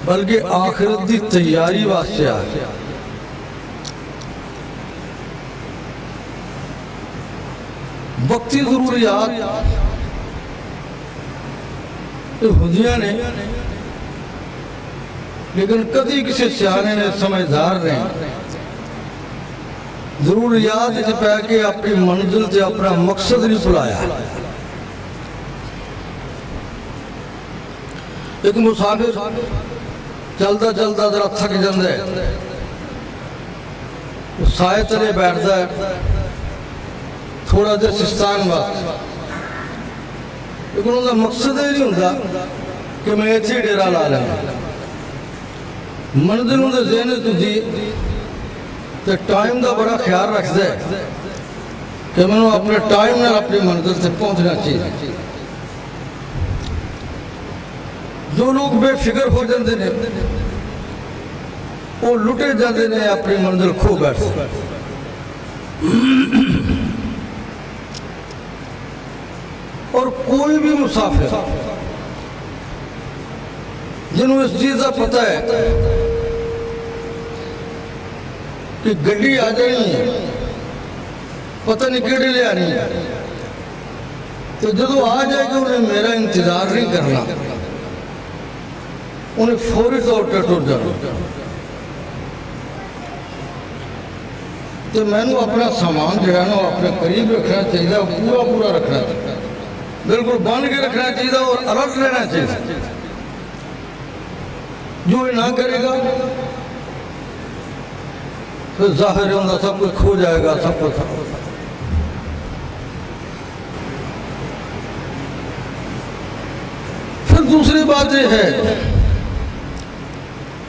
بلکہ آخرت دی تیاری واسطے آئے. وقتی ضروریات ہوندیاں نے، لیکن کدی کسی سیانے نے سمجھدار نے ضروریات سے پہ کے اپنی منزل سے اپنا مقصد نہیں بھلایا. ایک مسافر چلتا چلتا ذرا تھک جاتا ہے، سائے تلے بیٹھتا ہے تھوڑا دیر سستان وقت، لیکن ان کا مقصد یہ نہیں ہوتا کہ میں ایتھی ڈیرا لا لینا. منزل ان کے ذہن تو دی تو ٹائم کا بڑا خیال رکھتا ہے کہ میں نے اپنے ٹائم میں اپنی منزل سے پہنچنا چاہیے. جو لوگ بے فکر ہو جاتے ہیں وہ لٹے جاتے ہیں، اپنی منزل کھو بیٹھتے. اور کوئی بھی مسافر جنہوں اس چیز کا پتہ ہے کہ گڈی آ جانی ہے، پتہ نہیں کیڑے لے آنی ہے، تو جدو آ جائے گا انہیں میرا انتظار نہیں کرنا، انہیں فوری طور پر ٹر جانا. تو میں نے اپنا سامان جو ہے نا اپنے قریب رکھنا چاہیے، پورا پورا رکھنا چاہیے، بالکل بن کے رکھنا چاہیے اور الرٹ لینا چاہیے. جو یہ نہ کرے گا پھر ظاہر ہوگا سب کچھ کھو جائے گا، سب کچھ. پھر دوسری بات یہ ہے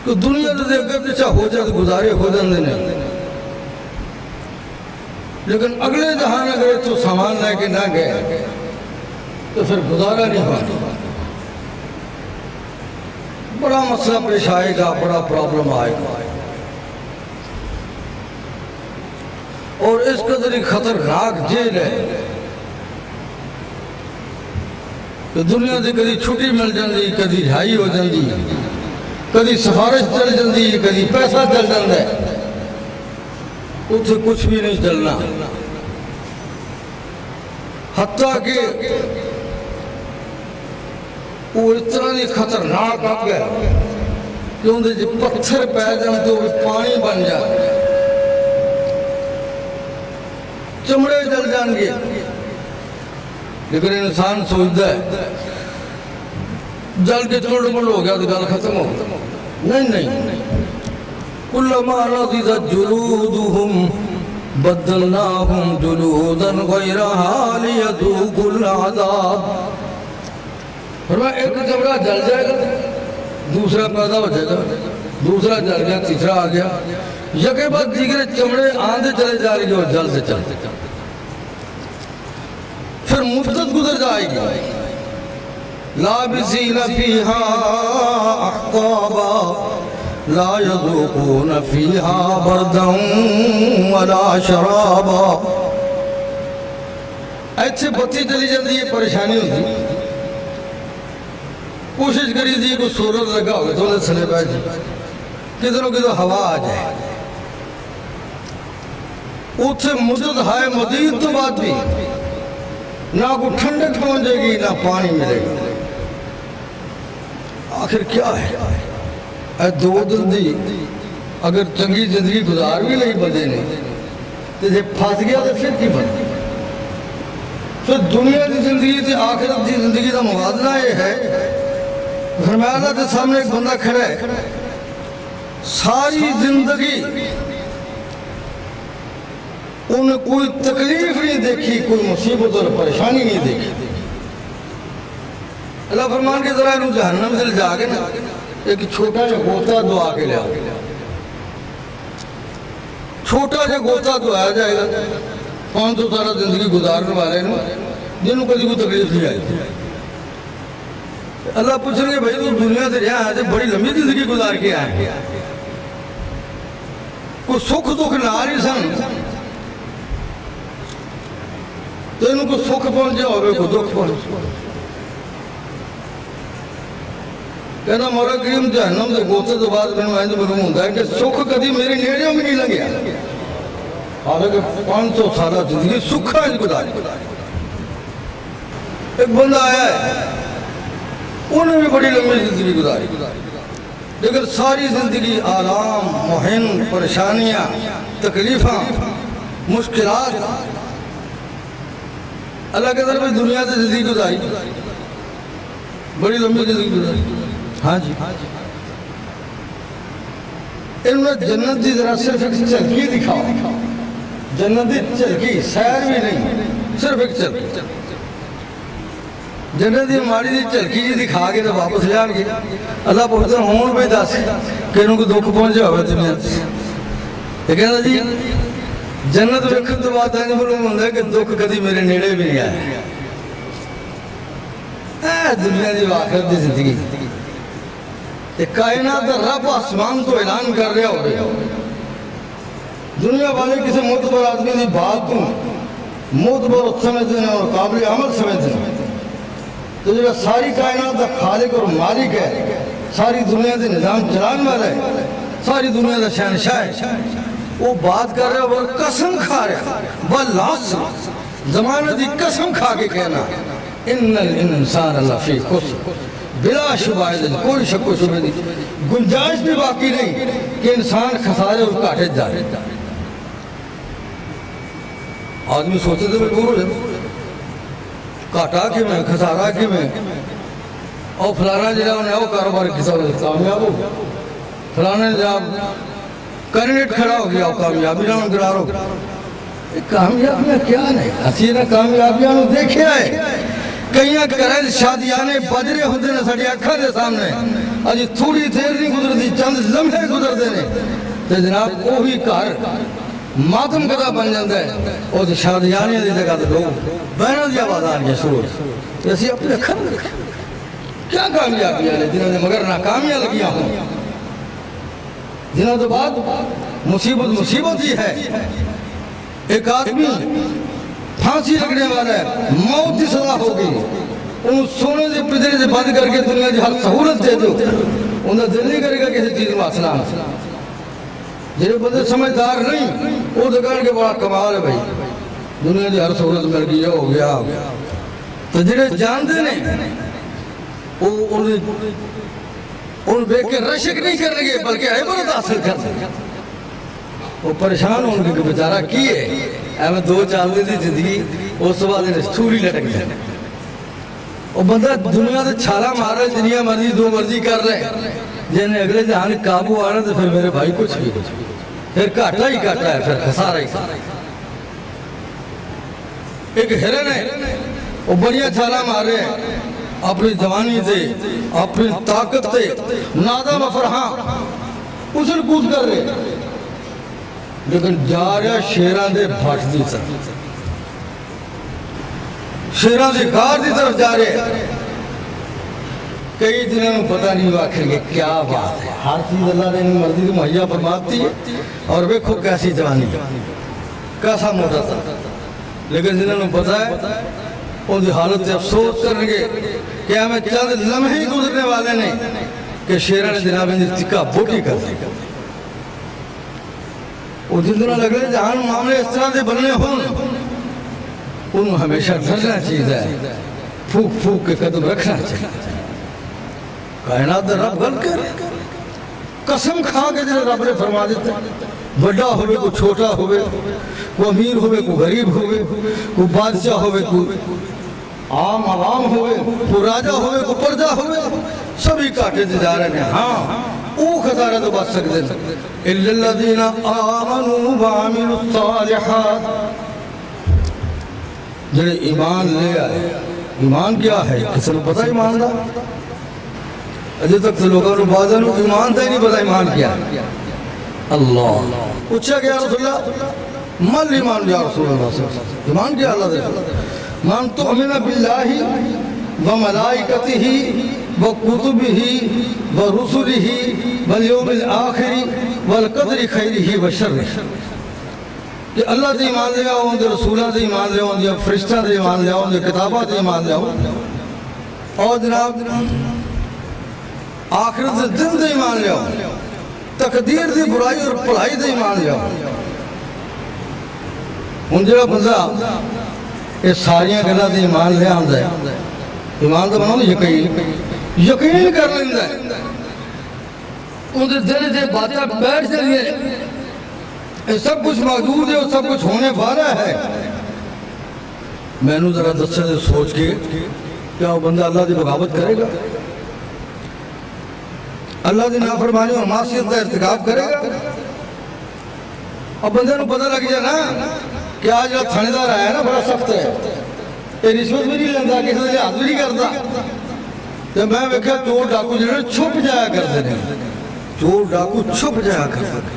کہ دنیا سے اگر پیچھا ہو جائے تو گزارے ہو جاندے نہیں، لیکن اگلے جہان اگر تو سامان لے کے نہ گئے تو پھر گزارا نہیں ہوا. بڑا مسئلہ پیش آئے گا، بڑا پرابلم آئے گا. اور اس قدر ہی خطرناک جیل ہے کہ دنیا سے کدی چھٹی مل جاندی، کدی رہائی ہو جاندی، کدی سفارش چل جاندی، کدی پیسہ چل جاندہ ہے، اتھے کچھ بھی نہیں چلنا. حتیٰ کہ وہ اتنا نہیں خطرناک آ گیا کہ اندھے جو پتھر پہ جائیں تو وہ پانی بن جائے، چمڑے جل جان گے. لیکن انسان سوچتا ہے جل کے چمڑ منڈ ہو گیا تو گل ختم ہو گیا. نہیں، کلما نضجت جلودهم بدلناهم جلودا غیرها لیذوقوا العذاب. فرمایا ایک چمڑا جل جائے گا دوسرا پیدا ہو جائے گا، دوسرا جل گیا تیسرا آ گیا، یکے بعد دیگرے چمڑے آندھے چلے جا رہی اور جلتے چلتے پھر مدت گزر جائے گی. لابسین فیہا احقابا لا یذوقون فیہا بردا ولا شرابا. ایسے بتی چلی جاتی ہے، پریشانی ہوتی، کوشش کری تھی کوئی سورج لگا ہوگا تو انہیں سلے بیٹھ کدھروں کی تو ہوا آ جائے. اتھے مدت ہائے مدید تو بات بھی نہ کوئی ٹھنڈک پہنچے گی نہ پانی ملے گا. آخر کیا ہے اے دو دن دی اگر چنگی زندگی گزار بھی نہیں بدے نہیں تو جب پھاس گیا تو پھر کی بند. تو دنیا کی زندگی تھی آخرت کی زندگی کا موازنہ یہ ہے. فرمایا اللہ کے سامنے ایک بندہ کھڑا ہے، ساری زندگی انہیں کوئی تکلیف نہیں دیکھی، کوئی مصیبت اور پریشانی نہیں دیکھی. اللہ فرمان کے ذرا انہوں جہنم سے جا کے نا ایک چھوٹا جا گوتا دعا کے لیا، چھوٹا جا گوتا دعا جائے گا. 500 سالہ زندگی گزارنے والے جنہوں کو کوئی تکلیف نہیں آئی. اللہ پوچھ رہے بھائی تو دنیا سے رہا ہے بڑی لمبی زندگی گزار کے آئے، کوئی سکھ دکھ نہ آ رہی سن تو انہوں کو سکھ پہنچے اور کوئی دکھ پہنچے. کہنا مولا کریم جہنم دے گوتے تو بعد میں معلوم ہوتا ہے کہ سکھ کدی میرے نیڑے میں نہیں لگیا، حالانکہ 500 سالہ زندگی سکھا ہی گزاری۔ ایک بندہ آیا ہے، انہیں بھی بڑی لمبی زندگی گزاری، لیکن ساری زندگی آرام، محن، پریشانیاں، تکلیفاں، مشکلات، اللہ کے طرف دنیا سے زندگی گزاری، بڑی لمبی زندگی گزاری۔ ہاں جی، انہوں نے جنت دی ذرا صرف ایک چلکی دکھاؤ، جنت دی چلکی، سیر بھی نہیں، صرف ایک چلکی، جنت دی ہماری دی چلکی جی دکھا کے تو واپس جان گے۔ اللہ پوچھتے ہیں ہون پہ دس کہ انہوں کو دکھ پہنچے ہوئے دنیا سے، یہ کہنا جی جنت ویکھن تو بات ہے معلوم ہوتا ہے کہ دکھ کدی میرے نیڑے بھی نہیں آئے۔ دنیا دی آخرت دی زندگی، کائنات رب آسمان تو اعلان کر رہا ہو رہے، دنیا والے کسی معتبر آدمی دی بات کو معتبر سمجھتے ہیں اور قابل عمل سمجھتے ہیں، تو جو ساری کائنات دا خالق اور مالک ہے، ساری دنیا دے نظام چلان والا ہے، ساری دنیا دا شہنشاہ ہے، وہ بات کر رہا ہے اور قسم کھا رہا ہے، واللہ زمانہ دی قسم کھا کے کہنا ان الانسان اللہ فی خسر، بلا شبہ کوئی شک و شبہ نہیں، گنجائش بھی باقی نہیں کہ انسان خسارے اور کاٹے جا رہے۔ آدمی سوچتے تھے میں دور ہے کاٹا کی میں خسارہ کی میں، اور فلانا جنہا انہیں وہ کاروبار کسا کامیاب ہو، فلانا جنہا کینڈیڈیٹ کھڑا ہو گیا کامیابی نہ گرار ہو، کامیابیاں کیا نہیں، حسینہ کامیابیاں نو دیکھے آئے، کئیاں کریں شادیانے بجرے ہوتے ہیں ساڑی اکھا دے سامنے، آج تھوڑی دیر نہیں گزر دی، چند لمحے گزر دینے، تو جناب کوئی کار ماتم کدا بن جاندہ ہے، اور شادیانے دی جگہ دے لوگ بہنہ دیا بازار یہ شروع ہے، ایسی اپنے اکھا دے کیا کامیابی ہے جنہوں نے مگر ناکامیاں لگیاں ہوں، جنہوں نے بعد مصیبت ہی ہے۔ ایک آدمی پھانسی لگنے والا ہے، موت کی سزا ہوگی، انہوں سونے سے پدرے سے بند کر کے دنیا کی ہر سہولت دے دو، انہوں دل نہیں کرے گا کسی چیز میں اسلام، جنہیں بندے سمجھدار نہیں، وہ دکان کے بڑا کمال ہے بھائی، دنیا کی ہر سہولت مل گئی ہو گیا، تو جنہیں جانتے نہیں انہوں بیک کے رشک نہیں کر لگے بلکہ عبرت حاصل کر سکتے، وہ پریشان ہوں کہ بیچارہ کیے میں 2-4 دن دی زندگی اس بعد انہیں سوری لٹک دیں، وہ بندہ دنیا سے چھالا مار رہے دنیا مرضی دو مرضی کر رہے، جنہیں اگلے جہاں قابو آنا تو پھر میرے بھائی کچھ بھی پھر کاٹا ہی کاٹا ہے، پھر خسارہ ہی ایک ہرن ہے، وہ بڑیا چھالا مار رہے ہیں اپنی جوانی سے، اپنی طاقت سے، نادم افرحاں اسل کود کر رہے، لیکن جا رہا شیران دے بھاٹ دی سر، شیران دے گار دی طرف جا رہے، کئی دنوں میں پتہ نہیں واقع کہ کیا بات ہے، ہر چیز اللہ نے مرضی کو مہیا فرماتی ہے، اور ویکھو کیسی جوانی کیسا موٹا تھا، لیکن جنہوں نے پتہ ہے ان کی حالت سے افسوس کریں گے کہ ہمیں چند لمحے گزرنے والے نے کہ شیران نے جناب نے تکا بوٹی کر دی، وہ جن دنوں لگ رہے جہاں معاملے اس طرح سے بننے ہوں انہوں ہمیشہ ڈرنا چیز ہے، پھوک پھوک کے قدم رکھنا چاہیے، کائنات رب غلط کر قسم کھا کے جنہیں رب نے فرما دیتے، بڑا ہوئے کو چھوٹا ہوئے، کو امیر ہوئے کو غریب ہوئے، کو بادشاہ ہوئے کو عام عوام ہوئے، کو راجہ ہوئے کو پردہ ہوئے، سبھی کاٹے دے جا رہے ہیں، ہاں وہ خسارہ تو بات سکتے ہیں إِلَّا الَّذِينَ آمَنُوا وَعَمِلُوا الصَّالِحَاتِ، جنہیں ایمان لے آئے، ایمان کیا ہے کسی نے پتہ ایمان دا، اجھے تک سے لوگوں نے بعضاً ایمان دا ہی نہیں پتہ ایمان کیا ہے، اللہ پوچھا کہ یا رسول اللہ مل ایمان یا رسول اللہ، ایمان کیا اللہ دے من تؤمن باللہ وملائکتہ وکتبہ ورسلہ والیوم الآخر والقدر خیرہ وشرہ، کہ اللہ دے ایمان لے آؤں دے رسولہ دے ایمان لے آؤں دے فرشتہ دے ایمان لے آؤں دے کتابہ دے ایمان لے آؤں، اور جناب آخرت دے دن دے ایمان لیاؤ، تقدیر دی برائی اور بھلائی دے ایمان لیاؤ۔ ہن جڑا بندہ یہ ساریاں گلاں دے ایمان لے آندا ہے، ایمان دا بناؤ یقین کر لیندا ہے، ان دے دل دے باتاں بیٹھ جاندیاں یہ سب کچھ موجود ہے اور سب کچھ ہونے والا ہے۔ میں نے ذرا دسے دے سوچ کے کیا وہ بندہ اللہ دی بغاوت کرے گا؟ اللہ دی نافرمانی اور معصیت کا ارتکاب کرے گا؟ اب بندے نو پتہ لگ جائے نا کہ آج جو تھانے دار آیا نا بڑا سخت ہے، یہ رشوت بھی نہیں لینا، کسی سے لحاظ بھی نہیں کرتا، تو میں ویکھیا چور ڈاکو جڑے چھپ جایا کرتے ہیں، چور ڈاکو چھپ جایا کرتے ہیں،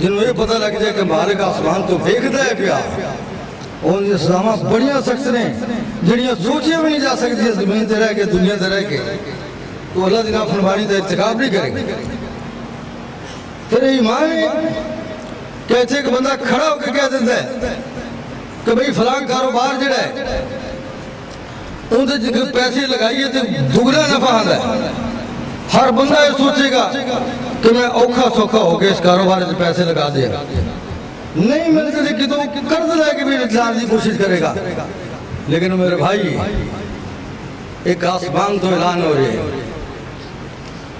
جنہوں یہ پتہ لگ جائے کہ مالک آسمان تو دیکھتا ہے پیا، اور یہ سزاواں بڑیاں سخت نے جڑیاں سوچے بھی نہیں جا سکتی زمین تے رہ کے دنیا تے رہ کے، تو اللہ دی نافرمانی کا ارتکاب نہیں کرے گا۔ پھر ایمان کہتے ہیں کہ بندہ کھڑا ہو کے کہہ دیتا ہے کہ بھئی فلاں کاروبار جڑا ہے ان سے جگہ پیسے لگائیے تو دگنا نفع آندا ہے۔ ہر بندہ یہ سوچے گا کہ میں اوکھا سوکھا ہو کے اس کاروبار سے پیسے لگا دیا، نہیں ملتے تھے کہ تو قرض لے کے بھی اجلاس کی کوشش کرے گا۔ لیکن میرے بھائی ایک آسمان تو اعلان ہو رہی ہے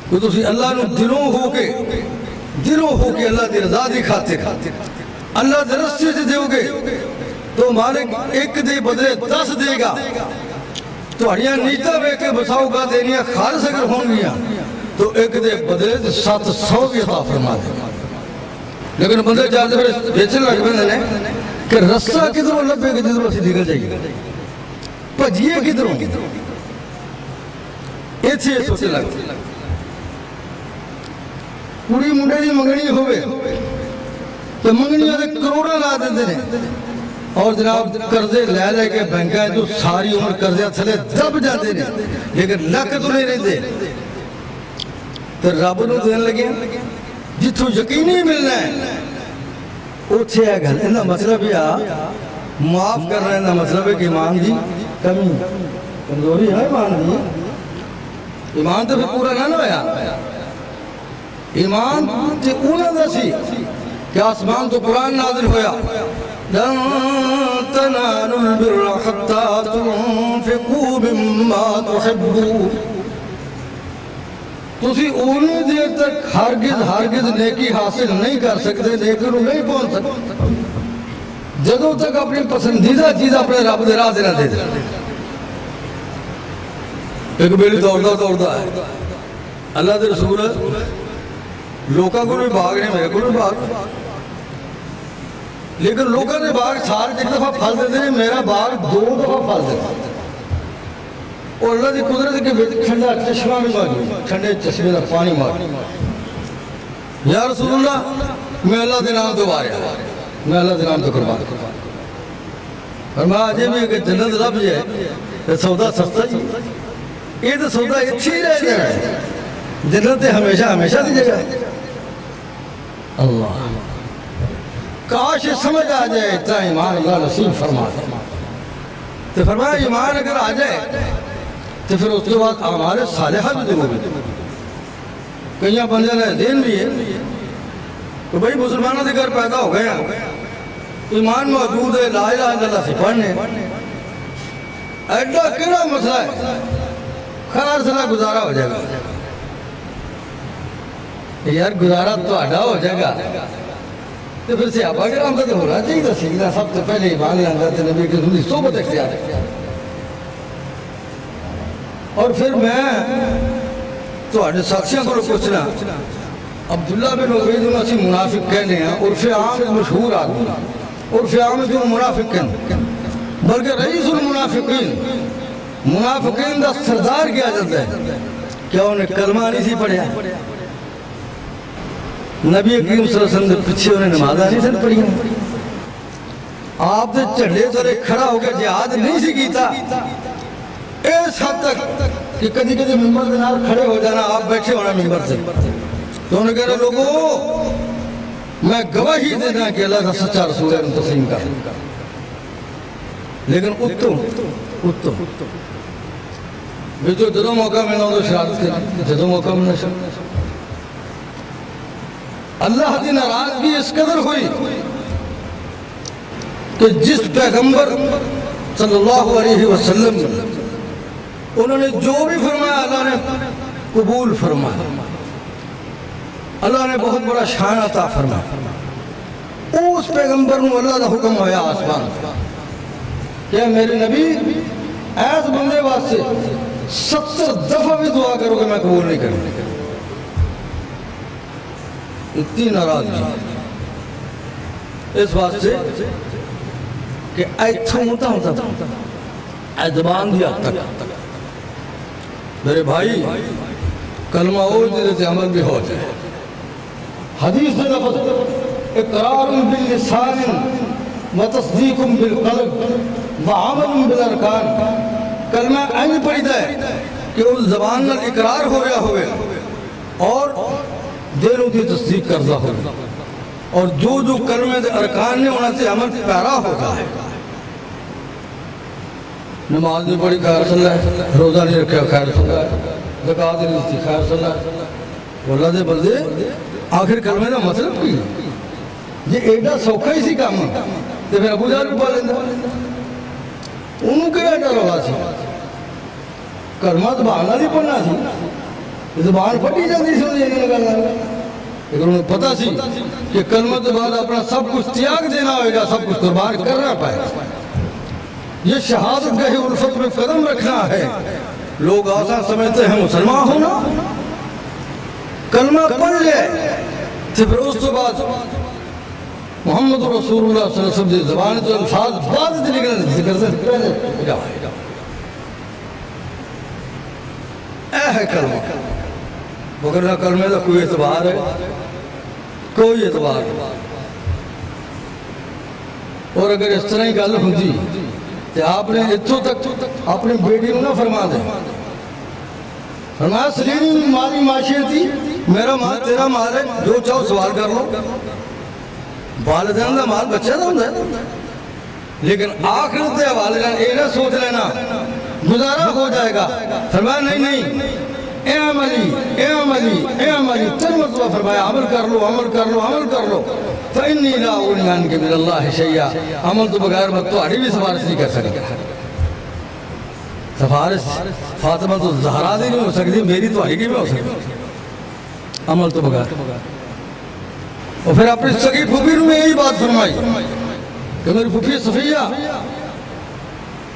کہ تسی اللہ نو دلوں ہو کے اللہ دی رضا دی خاطر اللہ دے رستے سے دیو گے تو مالک ایک دے بدلے 10 دے گا، تو ہڑیاں نیتا بے کے بساؤ گا دینیاں خالص اگر ہوں گیا تو ایک دے بدلے 700 بھی عطا فرما دے۔ لیکن بندے جاتے پھر بیچن لگ بندے نے کہ رستہ کدھروں لبے کہ جدھروں اسی نکل جائے پجیے کدھروں، ایتھے سوچے لگتے کڑی منڈے دی منگنی ہوئے تو منگنیاں دے کروڑا لا دیتے ہیں، اور جناب قرضے لے کے بینکاں جو ساری عمر قرضے تھلے دب جاتے ہیں، لیکن لک تو نہیں رہتے، تو رب نو دین لگے جتوں یقینی ملنا ہے اوتھے ہے گل۔ انہاں مطلب یہ معاف کر رہے ہیں، مطلب ہے کہ ایمان دی کمی کمزوری ہے، ایمان تو پھر پورا نہ ہویا۔ ایمان تے انہاں دا سی کہ آسمان تو قرآن نازل ہویا لن تنالوا البر حتى تنفقوا مما تحبون، تسی اونی دیر تک ہرگز نیکی حاصل نہیں کر سکتے، لیکن نہیں پہنچ سکتے جدوں تک اپنی پسندیدہ چیز اپنے رب دے راہ نہ دے دے۔ ایک بیلی دوڑتا ہے، اللہ دے رسول لوکاں کو بھی بھاگ نہیں، میرے کو بھی بھاگ، لیکن لوکاں نے باغ سال ایک دفعہ پھل دیتے ہیں، میرا باغ 2 دفعہ پھل دیتا ہے، اور اللہ دی قدرت کے بیچ ٹھنڈا چشمہ بھی موجود، ٹھنڈے چشمے کا پانی موجود۔ یا رسول اللہ میں اللہ دے نام تو واریا، میں اللہ دے نام تو قربان، فرمایا آجے بھی کہ جنت لب جائے تو سودا سستا جی، یہ تو سودا اچھی رہ جائے، جنت ہمیشہ دی جگہ ہے۔ اللہ کاش سمجھ آ جائے اتنا ایمان اللہ نصیب فرما دے، تو فرمایا ایمان اگر آ جائے تو پھر اس کے بعد اعمال صالحہ بھی ضرور ہے۔ کئیاں بندے نے دین بھی ہے تو بھئی مسلمانوں کے گھر پیدا ہو گیا، ایمان موجود ہے، لا الہ الا اللہ سے پڑھنے، ایڈا کیڑا مسئلہ ہے، خیر سلا گزارا ہو جائے گا، یار گزارا تو آڈا ہو جائے گا، تو پھر صحابہ کرام کا تو ہونا چاہیے تھا سیکھنا، سب سے پہلے ایمان لانا تھا نبی کی رسول صحبت اختیار ہے۔ اور پھر میں تو آڈے ساتھیاں کو پوچھنا، عبداللہ بن عبید اللہ سے منافق کہنے ہیں، عرف عام مشہور آدمی، عرف عام جو منافق کہنے، بلکہ رئیس المنافقین، منافقین دا سردار کیا جاتا ہے، کیا انہیں کلمہ نہیں سی پڑھیا؟ نبی کریم صلی اللہ علیہ وسلم نے پیچھے انہیں نمازہ نہیں سن پڑھی، آپ نے چڑھے تھے کھڑا ہو کے جہاد نہیں سی کیتا، اس حد تک کہ کدی ممبر کے نال کھڑے ہو جانا، آپ بیٹھے ہونا ممبر سے، تو انہوں نے کہا لوگوں میں گواہی دینا کہ اللہ کا سچا رسول ہے تسلیم کر، لیکن اتو جو جدو موقع ملنا تو شرارت کریں، جدو موقع ملنا شرارت۔ اللہ کی ناراضگی اس قدر ہوئی کہ جس پیغمبر صلی اللہ علیہ وسلم انہوں نے جو بھی فرمایا اللہ نے قبول فرمایا، اللہ نے بہت بڑا شان عطا فرمایا۔ اس پیغمبر نے اللہ کا حکم ہویا آسمان کہ میرے نبی ایس بندے واسطے 70 دفعہ بھی دعا کرو کہ میں قبول نہیں کروں۔ اتنی ناراضگی اس واسطے کہ ایتھوں ہوتا اے زبان دیا تک میرے بھائی کلمہ ہو جیسے عمل بھی ہو جائے۔ حدیث میں لفظ اقرار باللسان وتصدیق بالقلب وعمل بالارکان، کلمہ اینج پڑھی جائے کہ اس زبان میں اقرار ہو رہا ہوئے اور دلوں کی تصدیق کرتا ہوگا، اور جو کلمے دے ارکان نے انہوں سے عمل پیرا ہوگا ہے۔ نماز بھی پڑھی خیر صلی اللہ، روزہ نہیں رکھا خیر صلی اللہ، زکاة نہیں دی خیر صلی اللہ۔ اللہ دے بندے آخر کلمے دا مطلب کی یہ ایڈا سوکھا ہی سی کام ہے تو پھر ابو جہل بھی پڑھ لیندہ انہوں کے ایڈا رہا سی کلمہ زبان نہیں پڑھنا سی، زبان پڑھی جاتی سی انہیں نہیں لگا، لیکن انہیں پتا سی کہ کلمہ کے بعد اپنا سب کچھ تیاگ دینا ہوئے گا، سب کچھ قربان کرنا پائے۔ یہ شہادت گاہ الفت میں قدم رکھنا ہے۔ لوگ آسان سمجھتے ہیں مسلمان ہونا، کلمہ پڑھ لے تو پھر اس کے بعد محمد رسول اللہ صلی اللہ علیہ وسلم دی زبان تو الفاظ بعد سے نکلنے ذکر سے پہلے جائے۔ اے ہے کلمہ، مگر کلمے کا کوئی اعتبار ہے؟ کوئی اعتبار ہے؟ اور اگر اس طرح ہی گل ہوتی تو آپ نے اتھوں تک اپنی بیٹی نہ فرما دیں، فرمایا سلیم مالی معاشیتی، میرا مال تیرا مال ہے، جو چاہو سوال کر لو۔ والدین کا مال بچہ دا ہوتا ہے، لیکن آخرت دے والدین یہ نہ سوچ لینا گزارا ہو جائے گا۔ فرمایا نہیں، اے عملی تر مرتبہ فرمایا عمل کر لو، عمل کر لو، عمل کر لو۔ فَإِنِّي لَا أُغْنِي عَنْكَ مِنَ اللَّهِ شَيْئًا، عمل تو بغیر میں تمہاری بھی سفارش نہیں کر سکتا۔ سفارش فاطمہ تو زہرا دی نہیں ہو سکتی، میری تو آئی کی بھی ہو سکتی، عمل تو بغیر۔ اور پھر اپنی سگی پھوپھی نے یہی بات فرمائی کہ میری پھوپھی صفیہ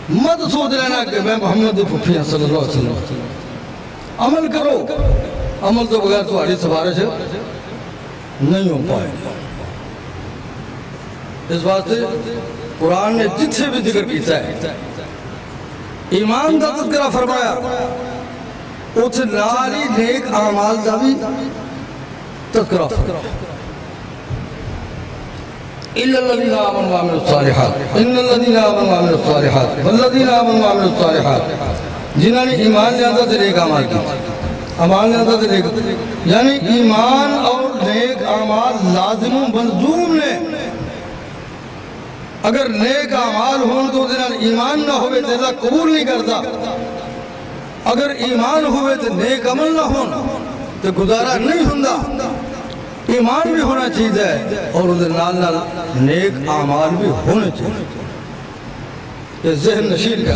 مت سوچ لینا کہ میں محمد پھوپھی صلی اللہ علیہ وسلم، عمل کرو، عمل تو بغیر تمہاری سفارش نہیں ہو پائے۔ اس بات سے قرآن نے جتنے بھی ذکر کیتا ہے ایمان دا تذکرہ فرمایا، اتھے نالی نیک اعمال دا بھی تذکرہ فرمایا۔ إِلَّا الَّذِينَ آمَنُوا وَعَمِلُوا الصَّالِحَاتِ إِنَّ الَّذِينَ آمَنُوا وَعَمِلُوا الصَّالِحَاتِ وَالَّذِينَ آمَنُوا وَعَمِلُوا الصَّالِحَاتِ، جنہوں نے ایمان لے آتا تھے نیک اعمال کی، اعمال لے آتا تھے نیک، یعنی ایمان اور نیک اعمال لازم و ملزوم نے۔ اگر نیک اعمال ہوں تو ایمان نہ ہوئے تو اللہ قبول نہیں کرتا، اگر ایمان ہوئے تو نیک عمل نہ ہوں تو گزارا نہیں ہوندہ۔ ایمان بھی ہونا چاہیے اور ادھر نال نال نیک اعمال بھی ہونے چاہیے۔ یہ ذہن نشین کا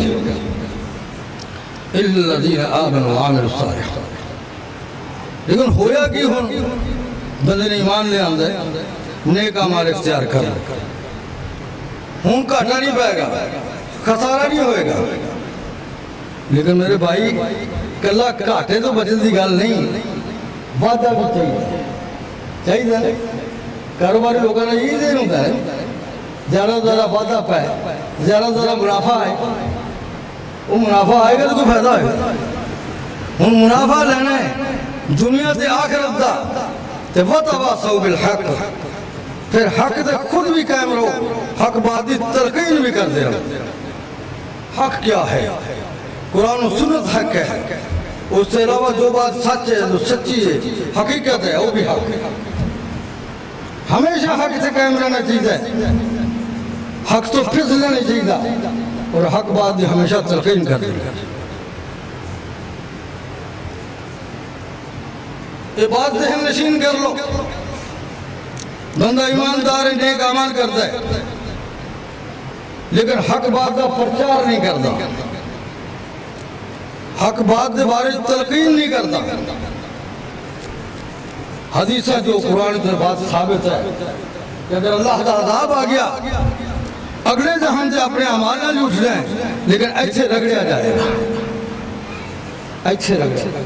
إِلَّا الَّذِينَ آمَنُوا وَعَمِلُوا الصَّالِحَاتِ، لیکن ہویا کی ہوں بندے نے ایمان لے آندے نیک اعمال اختیار کر ہوں کاٹا نہیں پائے گا، خسارہ نہیں ہوئے گا۔ لیکن میرے بھائی کلہ کاٹے تو بچے دی گال نہیں، وعدہ بھی چاہیے۔ کاروباری لوگوں نے یہ دین ہوتا ہے زیادہ وعدہ پائے، زیادہ منافع آئے، وہ منافع آئے گا تو کوئی فائدہ آئے گا۔ ہوں منافع لینا ہے دنیا تے آخرت دا تے وَتَوَاصَوْا بِالْحَقِّ، پھر حق تے خود بھی قائم رہو، حق بادی تلقین بھی کر دے رہو۔ حق کیا ہے؟ قرآن و سنت حق ہے، اس سے علاوہ جو بات سچ ہے جو سچی ہے حقیقت ہے وہ بھی حق ہے۔ ہمیشہ حق سے قائم رہنا چاہیے، حق تو پھسلنا نہیں چاہیے، اور حق بات بھی ہمیشہ تلقین کر دے۔ یہ بات ذہن نشین کر لو. بندہ ایماندار ہے، نیک اعمال کرتا ہے، لیکن حق بات کا پرچار نہیں کرتا، حق بات کے بارے تلقین نہیں کرتا. حدیثہ جو قرآن سے بات ثابت ہے کہ اگر اللہ کا عذاب آ گیا اگلے جہان سے اپنے اعمال نہ لوٹ جائیں، لیکن ایسے رگڑیا جائے گا، ایسے رگڑیا.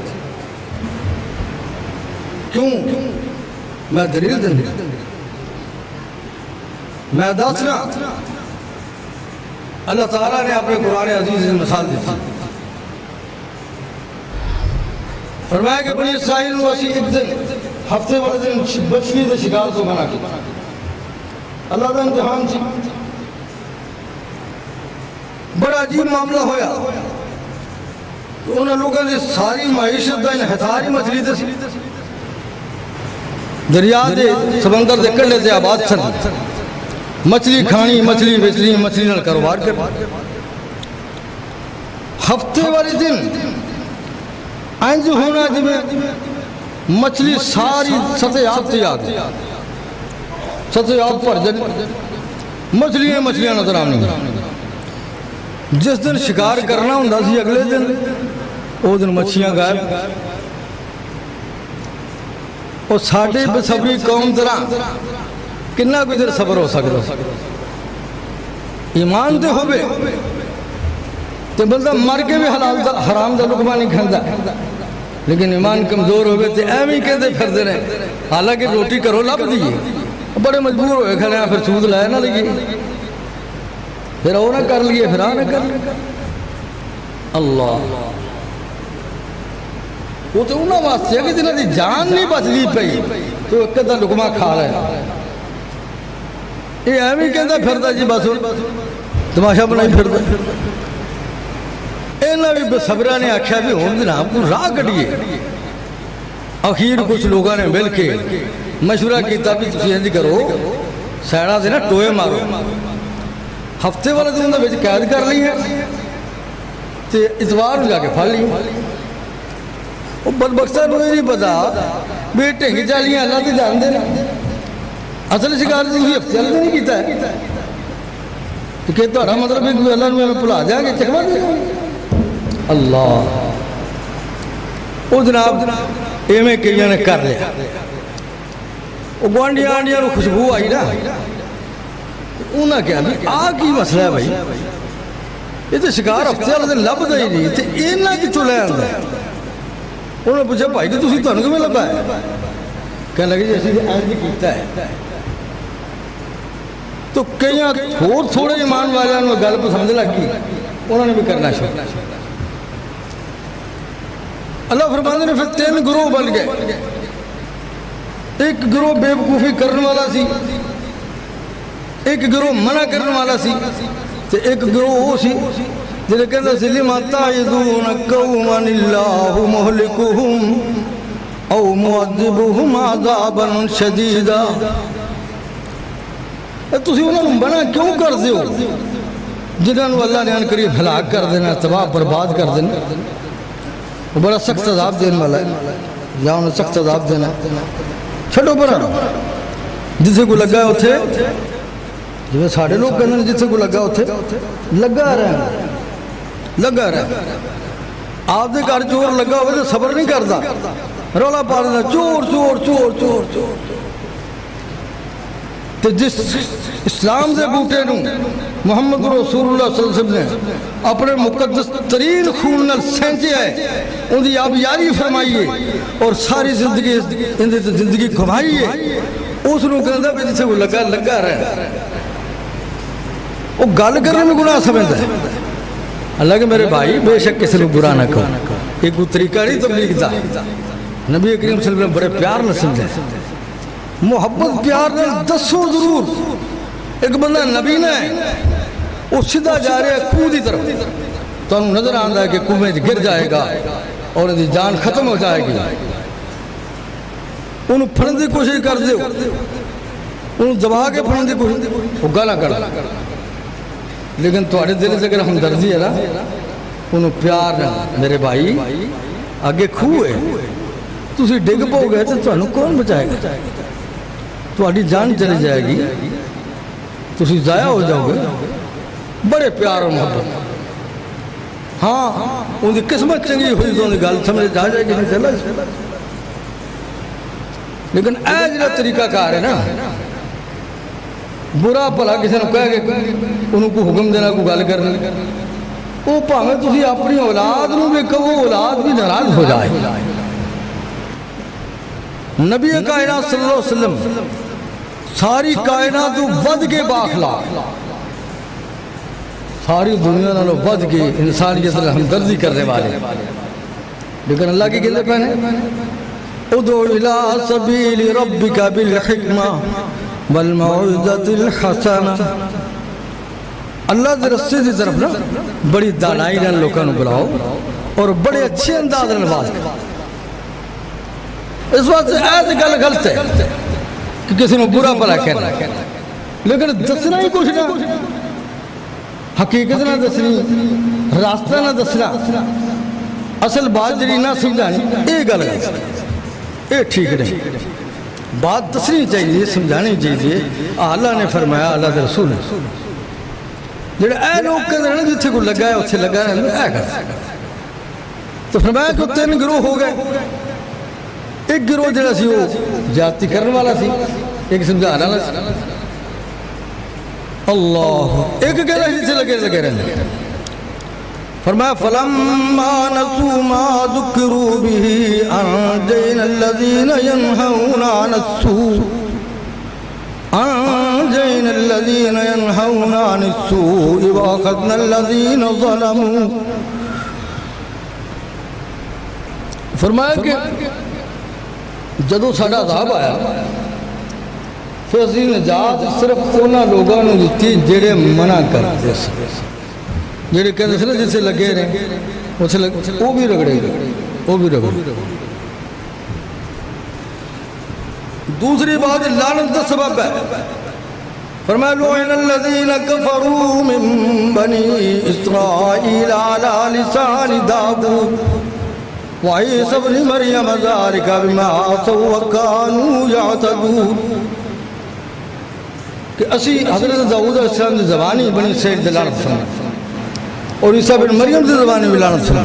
کیوں؟ میں دلیل دیں میں دسنا. اللہ تعالیٰ نے اپنے قرآن عزیز سے مثال دی تھی. فرمایا کہ بنی اسرائیل واسی ایک دن ہفتے والے دن بچڑی کے شکار کو منع کیا. اللہ کا امتحان سی. بڑا عجیب معاملہ ہویا. انہوں لوگوں نے ساری معیشت کا انحصار ہی مچھلی سے سی. دریا دے سمندر دے کنڈے سے آباد سن، مچھلی کھانی، مچھلی بیچنی، مچھلی نال کاروبار کرنا. ہفتے والے دن انج ہونا جی مچھلی ساری سطح آب تے آ گئی، سطح آب پر مچھلیاں مچھلیاں نظر آنی. جس دن شکار کرنا ہوں سی اگلے دن وہ دن مچھلیاں غائب. اور ساڑھے بصبری قوم طرح کنا کوئی دیر صبر ہو سکتا. ایمان دے ہوئے تو بندہ مر کے بھی حرام دا لقمہ نہیں کھاندا، لیکن ایمان کمزور ہوئے تو ایویں کہتے پھر دے رہے. حالانکہ روٹی کرو لب دیئے، بڑے مجبور ہوئے کھڑے ہیں، پھر سود لائے نہ لگی، پھر وہ نہ کر لیے، پھر نہ کر لیے. اللہ وہ تو انہوں واسطے ہے کہ جنہوں دی جان نہیں بچ دی پئی تو ایک دا لقمہ کھا رہے. یہ ایویں کہتا پھردا جی بس تماشا بنائی پھردا. انہاں بھی بصبرا نے آکھیا بھی ہن جناب کو راہ کڈیے. اخیر کچھ لوگوں نے مل کے مشورہ کیتا بھی تسی انج کرو سیڑا سے نا ٹوئے مارو، ہفتے والے دن دے وچ قید کر لی ہے تے اتوار نوں جا کے پھڑ لی. وہ بدبختہ نوں نہیں پتا بھی ٹھنگ چالیاں اللہ تے جاندے نا اصل شکار تسی ہفتے والے نہیں کیتا ہے تو کہ تہاڈا مطلب ہے کہ اللہ نوں بھلا جا کے چکوا دے. اللہ وہ جناب ایویں کئیاں نے کر لیا. وہ گوانڈیاں آنڈیاں نوں خوشبو آئی نا، انہاں کہا بھی آ کی مسئلہ ہے بھائی، یہ تو شکار ہفتے والے دن لبدا ہی نہیں تے انہاں کتھوں لے آندا. انہوں نے پوچھا بھائی تو تسی تہاڈوں کیویں لبا ہے؟ کہنے لگے جی اسی انج کیتا ہے. تو کئیاں تھوڑے ایمان والوں نے گل کو سمجھ لگ گئی، انہوں نے بھی کرنا شروع. اللہ فرماندے نے پھر 3 گروہ بن گئے. ایک گروہ بے وقوفی کرنے والا سی، ایک گروہ منع کرنے والا سی، تے ایک گروہ وہ سی جنہیں کہتا سی لِمَا تَعِظُونَ قَوْمًا اللَّهُ مُهْلِكُهُمْ أَوْ مُعَذِّبُهُمْ عَذَابًا شَدِيدًا. تسی انہوں نے منع کیوں کر دیو جنہوں نے اللہ نے ان قریب ہلاک کر دینا، تباہ برباد کر دینا. وہ بڑا سخت عذاب دینے والا ہے، یا انہیں سخت عذاب دینا. چھڑو برا جسے کو لگا ہے اتھے جو ساڑھے لوگ کہنے جسے کو لگا اتھے لگا رہے لگا رہے. آپ دے گھر چور لگا ہوئے تو صبر نہیں کرتا، رولا پا دینا چور چور چور چور چور. تو جس اسلام دے بوٹے نوں محمد رسول اللہ صلی اللہ علیہ وسلم نے اپنے مقدس ترین خون نال سینچے ہے، ان دی آبیاری فرمائیے اور ساری زندگی گھمائیے، اس نوں کہندا بھی جسے وہ لگا رہے. وہ گل کرنے میں گناہ سمجھتا ہے. اللہ کہ میرے بھائی بے شک کسی نے برا نہ کرو، ایک طریقہ نہیں تبلیغ دا. نبی کریم صلی اللہ علیہ وسلم بڑے پیار نہ سمجھے، محبت پیار نے دسو ضرور. ایک بندہ نبی نے وہ سیدھا جا رہا ہے کنویں دی طرف، تو انہوں نظر آندا ہے کہ کنویں گر جائے گا اور ان کی جان ختم ہو جائے گی. انہوں پھڑن دی کوشش کر دیو، انہوں دبا کے پھڑن دی کوشش، وہ گالا کر. لیکن تھوڑے دل سے اگر ہمدردی ہے نا، انہوں پیار نہ میرے بھائی آگے کھوہ ہے تسی ڈگ پو گئے تو تھانوں کون بچائے گا؟ تہاڈی جان چلی جائے گی، تسی ضائع ہو جاؤ گے۔ بڑے پیار اور محبت، ہاں ان کی قسمت چنگی ہوئی تو ان گل سمجھ جا جائے گی، نہیں چلا۔ لیکن اے جڑا طریقہ کار ہے نا، برا بھلا کسی نے کہہ کے انہوں کو حکم دینا، کو گل کرنا، وہ پاویں تسی اپنی اولاد نوں بھی کہو، اولاد بھی ناراض ہو جائے۔ نبی کائنات صلی اللہ علیہ وسلم ساری کائنات ود کے باخلاق، ساری دنیا نالوں ود کے انسانیت سے ہمدردی کرنے والے، لیکن اللہ کی کہتے پہنے ادعو الى سبیل ربک بالحکمہ والموعظۃ الحسنہ۔ اللہ کے رستے کی طرف نا بڑی دانائی نال لوگوں کو بلاؤ اور بڑے اچھے انداز نال بات کرو۔ اس وقت ایسے گل غلط ہے کہ کسی نے برا بھلا کہنا، لیکن دسنا ہی کچھ نہ، حقیقت نہ دسنی، راستہ نہ دسنا، اصل بات جڑی نہ سمجھانی، یہ گل غلط، یہ ٹھیک نہیں۔ بات دسنی چاہیے، سمجھانی چاہیے۔ اللہ نے فرمایا، اللہ کے رسول نے، جڑے اے لوگ کہتے ہیں جتھے کو لگا ہے اتھے لگا ہے، اے کر تو فرمایا کہ 3 گروہ ہو گئے۔ ایک گروہ جڑا سی وہ زیادتی کرنے والا سی، ایک سمجھانا والا سی، اللہ ایک کہہ رہا جتھے لگے رہے۔ فرمایا فَلَمَّا نَسُوا مَا ذُكِّرُوا بِهِ أَنجَيْنَا الَّذِينَ يَنْهَوْنَ عَنِ السُّوءِ أَنجَيْنَا الَّذِينَ يَنْهَوْنَ عَنِ السُّوءِ وَأَخَذْنَا الَّذِينَ ظَلَمُوا۔ فرمایا کہ جدو ساڈا عذاب آیا پھر اسی نجات صرف انہاں لوگاں نوں دتی جڑے منع کرتے سن، جڑے کہندے سن جسے لگے رہے اسے وہ بھی رگڑے گئے، وہ بھی رگڑے۔ دوسری بات لعنت کا سبب ہے، فرمایا لعن الذین کفروا من بنی اسرائیل علی لسان داؤد وعیسی ابن مریم ذلک بما عصوا وکانوا یعتدون۔ کہ اسی حضرت داؤد علیہ السلام کی زبانی بنی اسرائیل دی لعنت سنا اور عیسیٰ بن مریم دی زبانی بھی لعنت سنا،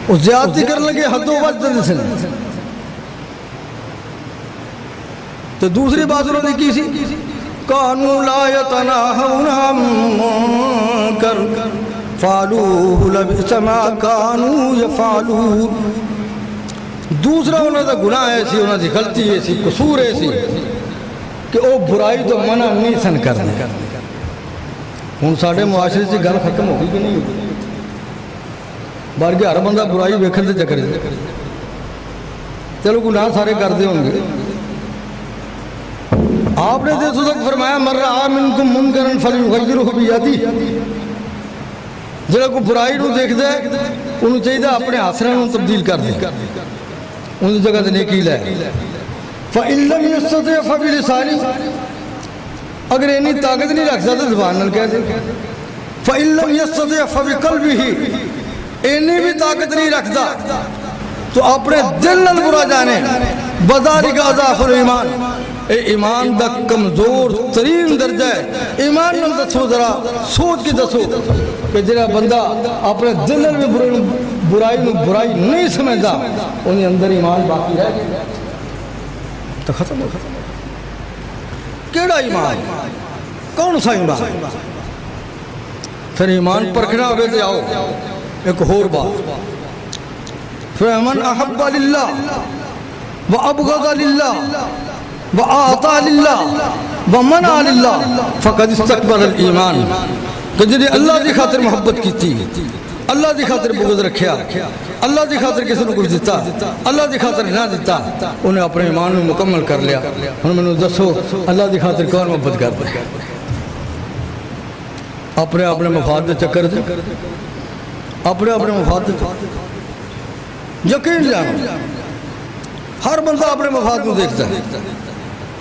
وہ زیادتی کرنے لگے، حد و وجد دی سن۔ تو دوسری بات انہوں نے کی سی کانوا لا یتناہون عن منکر فعلوہ لبئس ما کانوا یفعلون۔ دوسرا انہوں نے گناہ ایسی، انہوں نے غلطی ایسی، قصور ایسی کہ وہ برائی تو منع نہیں سن کرنے۔ ہوں ساڑھے معاشرے سے گل ختم ہوگی کہ نہیں ہوگی؟ بار کے ہر بندہ برائی ویکھن سے چکر جائے، چلو گناہ سارے کردے ہوں گے۔ آپ نے تو تک فرمایا من رأى منکم منکرا فلیغیرہ بیدہ، جڑا کو برائی نو دیکھ دے انہوں چاہیے اپنے ہاتھ نال تبدیل کر دے، ان جگہ تے نیکی لے۔ فَإِن لَّمْ يَسْتَطِعْ فَبِلِسَانِهِ، اگر اینی طاقت نہیں رکھ سکتا زبان نال کہہ دے۔ فَإِن لَّمْ يَسْتَطِعْ فَبِقَلْبِهِ، اینی بھی طاقت نہیں رکھتا تو اپنے دل نال برا جانے۔ وَذَلِكَ أَضْعَفُ الْإِيمَانِ، اے ایمان دا کمزور ترین درجہ ہے۔ ایمان نال دسو، ذرا سوچ کے دسو کہ جڑا بندہ اپنے دل نال بھی برائی نو برائی نہیں سمجھدا، انہیں اندر ایمان باقی رہ گیا تو ختم ہو۔ کیڑا ایمان؟ کون سا ایمان؟ پھر ایمان پرکھنا ہوئے تو آؤ ایک اور بات، پھر من احب للہ وابغض للہ وآطا للہ ومنع للہ فقد استکبر الایمان۔ کہ جنہیں اللہ دی خاطر محبت کی تھی، اللہ دی خاطر بغض رکھیا، اللہ دی خاطر کسی نے کچھ دیتا، اللہ دی خاطر نہ دیتا، انہیں اپنے ایمان میں مکمل کر لیا۔ انہوں نے دسو اللہ دی خاطر کون محبت کرتا ہے؟ اپنے مفاد دے چکر سے، اپنے مفاد دے یقین جانا، ہر بندہ اپنے مفاد کو دیکھتا ہے۔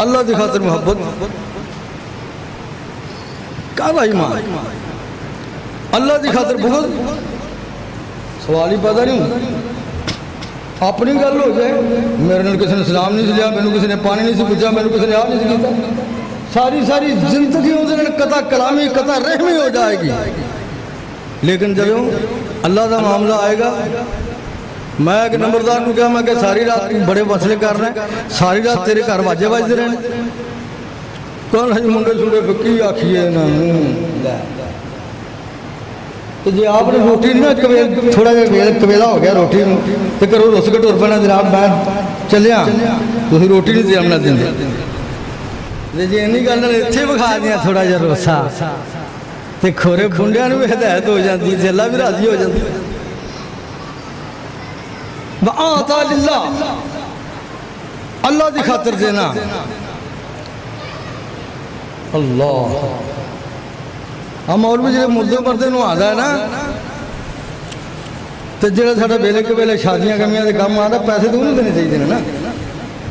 اللہ دی خاطر محبت کعبہ ایمان، اللہ دی خاطر بغض سوال ہی پیدا نہیں ہوتا۔ اپنی گل ہو جائے، میرے نے کسی نے سلام نہیں لیا، میرے کسی نے پانی نہیں پوچھا، میرے کسی نے آپ نہیں کیتا، ساری زندگی قطع کلامی قطع رحمی ہو جائے گی. لیکن جب اللہ کا معاملہ آئے گا، میں ایک نمبردار کو کہا، میں کہ ساری رات بڑے مسئلے کر رہے ہیں، ساری رات تیرے گھر واجے بجتے رہے، کون ہے منڈے چھوڑے فکی آکھیے نا. تو جی آپ نے روٹی نہیں نا تھوڑا جا کبیلا ہو گیا روٹی تو کرو رس کے ٹر پینا، جناب میں چلیا تھی روٹی نہیں دیا دیں جی این گل اتنے بکھا دیا تھوڑا جا روسا تو کھورے بنڈیا بھی ہدایت ہو جاتی، جلا بھی راضی ہو جاتی. وَآتَى لِلَّهِ، اللہ دی خاطر دینا. اللہ ہم مولوی جی مردے مردے نو آدھا ہے نا، تو جڑا ساڈا ویلے کے ویلے شادیاں کمیاں دے کام آدھا، پیسے تو انہوں دینے چاہیے نا،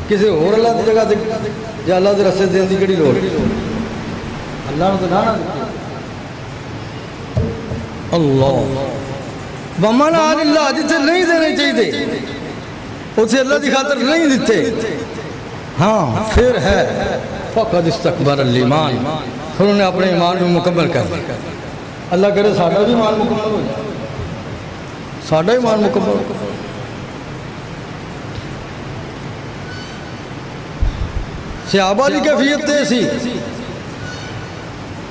کسی اور اللہ دی جگہ تے یا اللہ دے رستے دین دی کیڑی لوڑ، اللہ نے تو نہ اللہ. وَمَنْ عَلِ اللَّهِ، جتنے نہیں دینے چاہیے اسے اللہ دی خاطر نہیں دیتے، ہاں پھر ہے فَقَدْ اسْتَكْبَرَ الْإِيمَانَ، پھر انہوں نے اپنے ایمان کو مکمل کر دیا. اللہ کرے ساڈا بھی ایمان مکمل ہو جائے، ساڈا ایمان مکمل ہو جائے. صحابہ کی کیفیت تے سی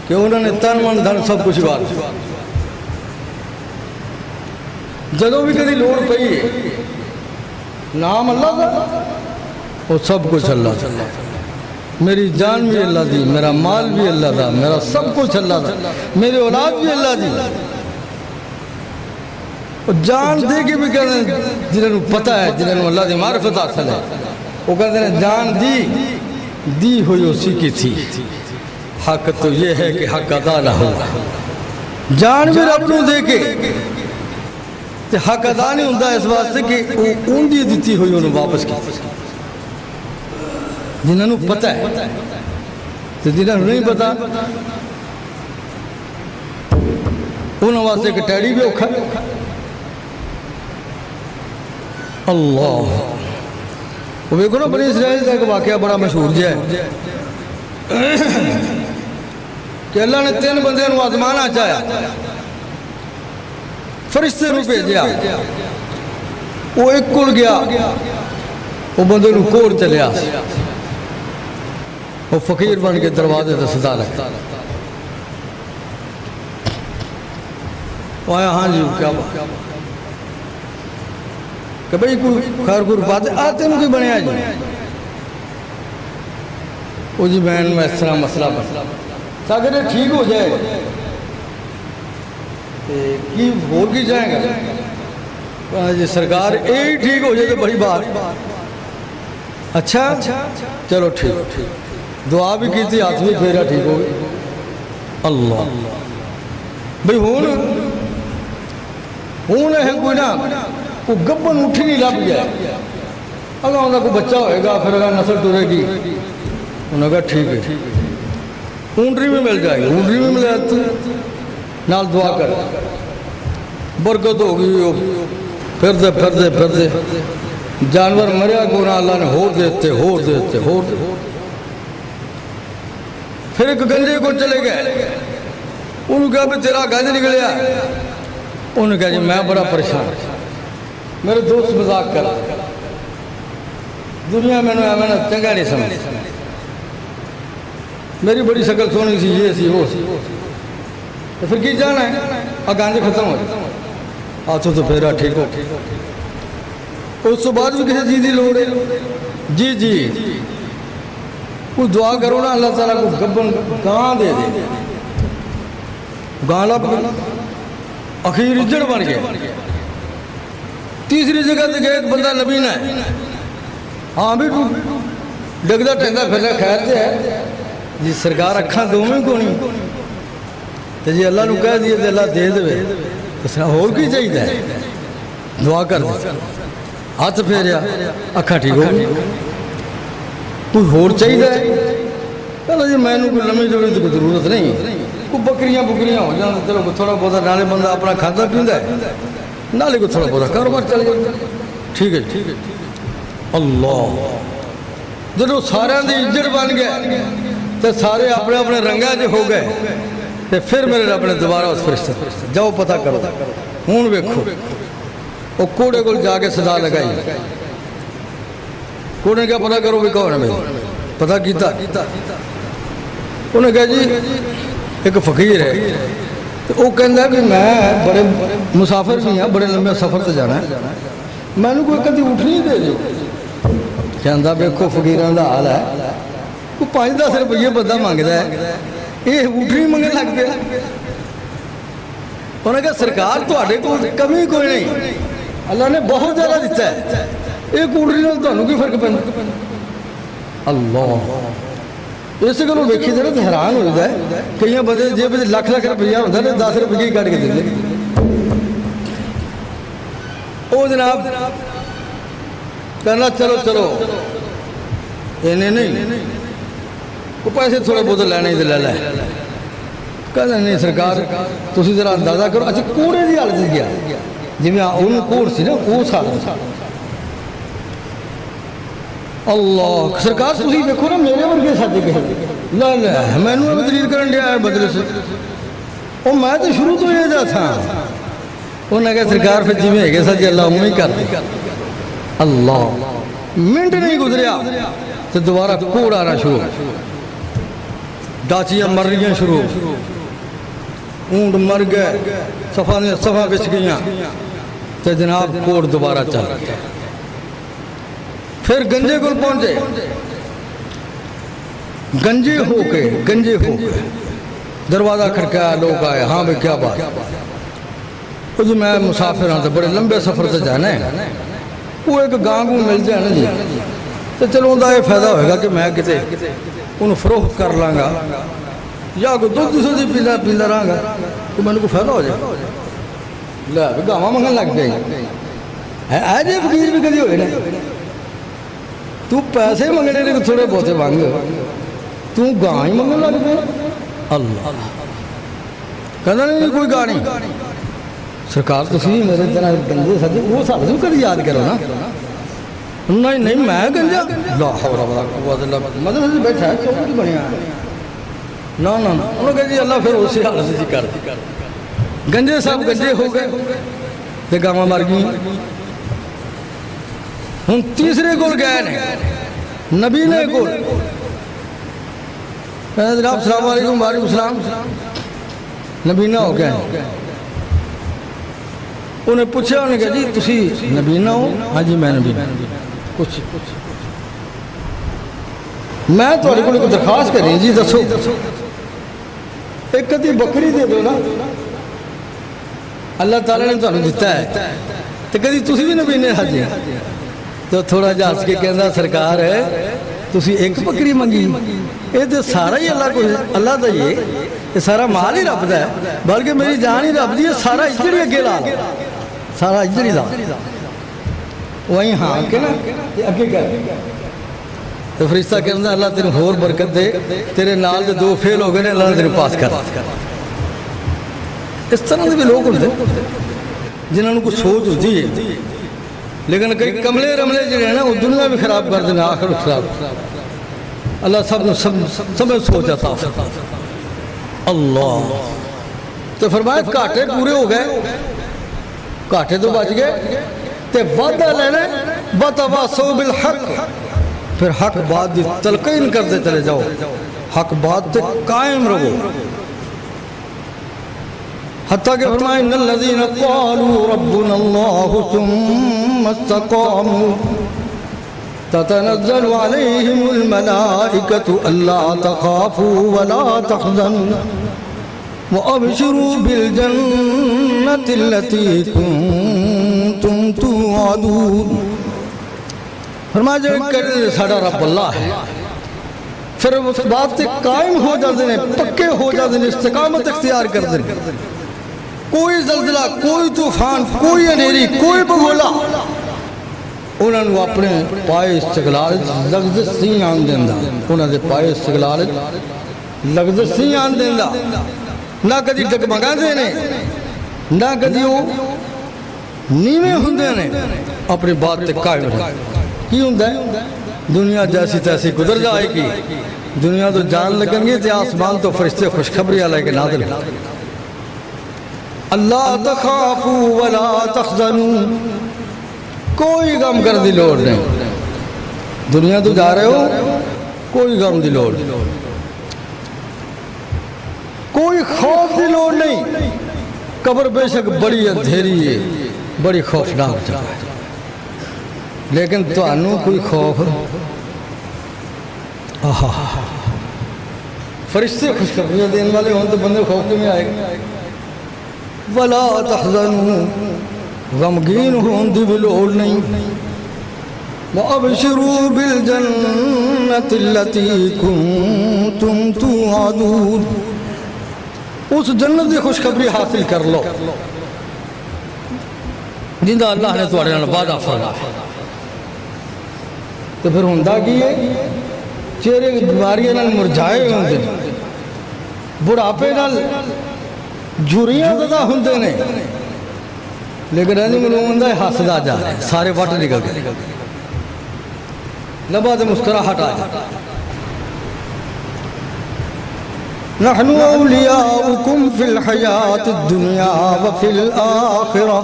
کہ انہوں نے تن من دھن سب کچھ وار جدوں بھی کدی لوڑ پئی نام اللہ کا، وہ سب کچھ اللہ کا. میری جان بھی اللہ دی، میرا مال بھی اللہ دا، میرا سب کچھ اللہ دا، میری اولاد بھی اللہ دی. جان دے کے بھی کہتے ہیں جنہوں پتہ ہے، جنہوں اللہ دی معرفت حاصل ہے، وہ کہتے ہیں جان دی ہوئی اسی کی تھی، حق تو یہ ہے کہ حق ادا نہ ہو. جان بھی رب نو دے کے حق ادا نہیں ہوتا اس واسطے کہ اون دی دیتی ہوئی انہوں واپس کی. جنہوں پتہ ہے تو جنہوں نہیں پتہ انہوں واسطے کہ ٹیڑی بھی اوکھا. اللہ وہ دیکھو نا بنی اسرائیل کا ایک واقعہ بڑا مشہور جا ہے کہ اللہ نے 3 بندے نو آزمانا چاہیا، فرشتے نو بھیجیا، وہ ایک کل گیا، وہ بندے نو کوڑ چلیا، وہ فقیر بن کے دروازے تے صدا لگتا. وہ آیا ہاں جی کیا بات کہ بھئی کوئی خیر کوئی بات آتے ہیں کوئی بنیا جی. وہ جی بہن میں اس طرح مسئلہ تاکہ ٹھیک ہو جائے کی ہو کی جائیں گا جی سرکار ہی ٹھیک ہو جائے تو بڑی بات. اچھا چلو ٹھیک، دعا بھی کی تھی، ہاتھ بھی پھیرا، ٹھیک ہو گئی. اللہ بھئی ہون ہے کوئی نا کوئی گبن اٹھی نہیں لگ جائے، اگر انہوں کو بچہ ہوئے گا پھر اگر نسل ٹورے گی، انہوں نے کہا ٹھیک ہے، اونٹری میں مل جائے گی، اونٹری میں مل جاتی نال دعا کر برکت ہوگی. پھر دے جانور مریا گونا اللہ نے ہور دیتے. پھر ایک گنجے کو چلے گئے، انہوں نے کہا بھی تیرا گنج نکلیا، انہوں نے کہا جی میں بڑا پریشان، میرے دوست مذاق کر دنیا میں نے چنگا نہیں سمجھ، میری بڑی شکل سونی سی، یہ سی وہ سی، تو پھر کی جانا ہے گانجے ختم ہو ہاتھوں تو پھیرا ٹھیک ہو. اس تو بعد بھی کسی چیز کی لوڑ ہے جی کوئی دعا کرو نا اللہ تعالیٰ کو گبن گاں دے دے. گاں لب اخیر اجڑ بن گیا. تیسری جگہ تے گئے ایک بندہ نبی نہ ہے، ہاں بھی ڈگدا ٹہندا پھرنا خیر تے ہے جی سرکار اکھاں دوویں کو نہیں تو جی اللہ نو کہہ دیے تے اللہ دے دے تو ہور کی چاہیے ہے. دعا کر دے، ہاتھ پھیریا، اکھاں ٹھیک ہو گئی. کوئی ہور چاہیے چلو جی میں کوئی لمبی جوڑی تو کوئی ضرورت نہیں، کوئی بکریاں ہو جانا چلو تھوڑا بہت نالے بندہ اپنا کھاتا پیندا ہے، نالے کو تھوڑا بہت کاروبار چل جائے. ٹھیک ہے جی اللہ جدو سارے دی عزت بن گئے تو سارے اپنے اپنے رنگا چ ہو گئے تو پھر میرے رب نے دوبارہ اس فرشتے جاؤ پتہ کرو ہوں ویکھو وہ کوڑے کو جا کے صدا لگائی کوڑے کیا پتہ کرو بھی کون ہے بھائی پتہ کیتا انہیں کہا جی ایک فقیر ہے تو وہ کہتا ہے کہ میں بڑے مسافر بھی ہیں بڑے لمبے سفر سے جانا ہے میں نے کوئی کدی اٹھ نہیں دے جو کہتا ویکھو فقیراں دا حال ہے وہ 5-10 روپیے بندہ مانگتا ہے یہ اٹھ نہیں منگنے لگ پیا انہوں نے کہا سرکار تواڈے کول کمی کوئی نہیں اللہ نے بہت زیادہ دیتا ہے یہ کوڑری نال تانوں کی فرق پیندا اللہ اس گلوں ویکھی تے تو حیران ہو جاتا ہے کئی بندے جیب وچ لکھ روپیہ ہوندا تے 10 روپے ہی کٹ کے دے دے او جناب کہنا چلو چلو اینے نہیں وہ پیسے تھوڑے بہت لینے ہی لے لے کہنا نہیں سرکار تسی ذرا اندازہ کرو اچھا کوڑے دی حالت گیا جی میں ان کوڑ سی نا وہ سال اللہ سرکار تسی دیکھو نا میرے ورگے ساتھ کہے لا لا میں نے تقریر کرن دیا ہے بدلے سے او میں تو شروع تو یہ جا تھا انہوں نے کہا سرکار پھر جی میں ہے ساتھ جی اللہ ہمیں کر دے اللہ منٹ نہیں گزریا تو دوبارہ کوڑ آنا شروع ڈاچیاں مر رہی ہیں شروع اونٹ مر گئے صفحہ بچ گئیاں تو جناب کوڑ دوبارہ چل گیا پھر گنجے کو پہنچے گنجے ہو کے دروازہ کھڑکایا لوگ آئے ہاں بھئی کیا بات جو میں مسافر ہوں تو بڑے لمبے سفر سے جانا ہے وہ ایک گاں کو مل جائے نا جی تو چلو ان کا یہ فائدہ ہوئے گا کہ میں کتے انہوں فروخت کر لانگا یا کوئی دو دوسرے دی پیندہ رہاں گا تو میں نے کو فائدہ ہو جائے لے بھی گاواں منگن لگ گئی آج یہ فقیر بھی کدی ہوئے نا تو پیسے منگنے لے تھوڑے بہتے مانگ تو گاں ہی منگن لگ گئے اللہ کہنا نہیں کوئی گاں نہیں سرکار تسی میرے طرح گنجے ساتھ وہ ساتھ سے کدی یاد کرو نا نہیں میں گنجا لا حول ولا قوت الا باللہ مدرسے سے بیٹھا ہے چوک کی بنیا نا انہوں نے کہا جی اللہ پھر اسی حالت سے کر دی گنجے صاحب گنجے ہو گئے تے گاواں مر گئی ہن تیسرے کول گئے نے نبی نے کول جناب السلام علیکم وعلیکم السلام نبی نہ ہو گئے انہیں پوچھا انہیں کہا جی تسی نبی نہ ہو ہاں جی میں نبی کچھ میں تو کوئی درخواست کر رہی جی دسو ایک کدی بکری دے دو نا اللہ تعالیٰ نے تمہیں دیتا ہے تو کدی تسی بھی نبی نے حاجی تو تھوڑا جا ہس کے کہنا سرکار ہے تسی ایک بکری منگی یہ تو سارا ہی اللہ دا یہ سارا مال ہی رب دا ہے بلکہ میری جان ہی رب دی ہے سارا اجڑ اگے لا سارا اجڑ لا وہیں ہاں کہ نا اگے کر تو فرشتہ کہنا اللہ تیرے اور برکت دے تیرے نال دے 2 فیل ہو گئے نے اللہ نے تیرے پاس کر اس طرح سے بھی لوگ ہوتے جنہوں کو سوچ ہوتی ہے لیکن کئی کملے رملے جڑے ہیں نا وہ دنیا بھی خراب کر دینا آخر خراب اللہ سب سوچ عطا اللہ تو فرمایا کاٹے پورے ہو گئے کاٹے تو بچ گئے تے وعدہ لینا وتواصوا بالحق پھر حق بات دی تلقین کرتے چلے جاؤ حق بات تے قائم رہو حتیٰ کہ فرمائے ان الذین قالوا ربنا اللہ ثم استقاموا تتنزل علیہم الملائکۃ الا تخافوا ولا تحزنوا وابشروا بالجنۃ التي کنتم توعدون فرمایا جو ساڑھا رب اللہ ہے پھر اس بات سے قائم ہو جاتے ہیں پکے ہو جاتے ہیں استقامت اختیار کرتے ہیں کوئی زلزلہ کوئی طوفان کوئی انیری کوئی بگولا انہوں نے اپنے پائے استقلال لغزش سی آن دیندہ انہوں نے پائے استقلال لغزش سی آن دیندہ نہ کدی ڈگمگا دینے نہ کدی وہ نیویں ہوندے نے اپنی بات تے قائم رہے کی ہوندا ہے دنیا جیسی تیسی گزر جائے گی دنیا تو جان لگیں گے تے آسمان تو فرشتے خوشخبری لے کے نازل اللہ تخافوا ولا تحزنوا کوئی غم کر دی لوڑ نہیں دنیا تو جا رہے ہو کوئی غم دی لوڑ کوئی خوف دی لوڑ نہیں قبر بے شک بڑی اندھیری ہے بڑی خوفناک جگہ ہے لیکن تو انو کوئی خوف فرشتے خوشخبریاں دین والے ہوں تو بندے خوف میں آئے گا ولا تحزنوا غمگین ہوں دی بھی لوڑ نہیں وَأَبْشِرُوا بِالْجَنَّةِ الَّتِي كُنْتُمْ تُوعَدُونَ اس جنت دی خوشخبری حاصل کر لو جندہ اللہ نے تمہارے نال وعدہ فرمایا تو پھر ہوندا کی ہے چہرے کی بیماریاں نال مرجھائے ہوندے بڑھاپے نال جھریاں زدہ ہوندے نے لیکن رہنے معلوم ہوندا ہے ہسدا جا رہے سارے وٹ نکل گئے لبا دے مسکراہٹ آ جائے نحن اولیاؤکم فی الحیات الدنیا وفی الآخرہ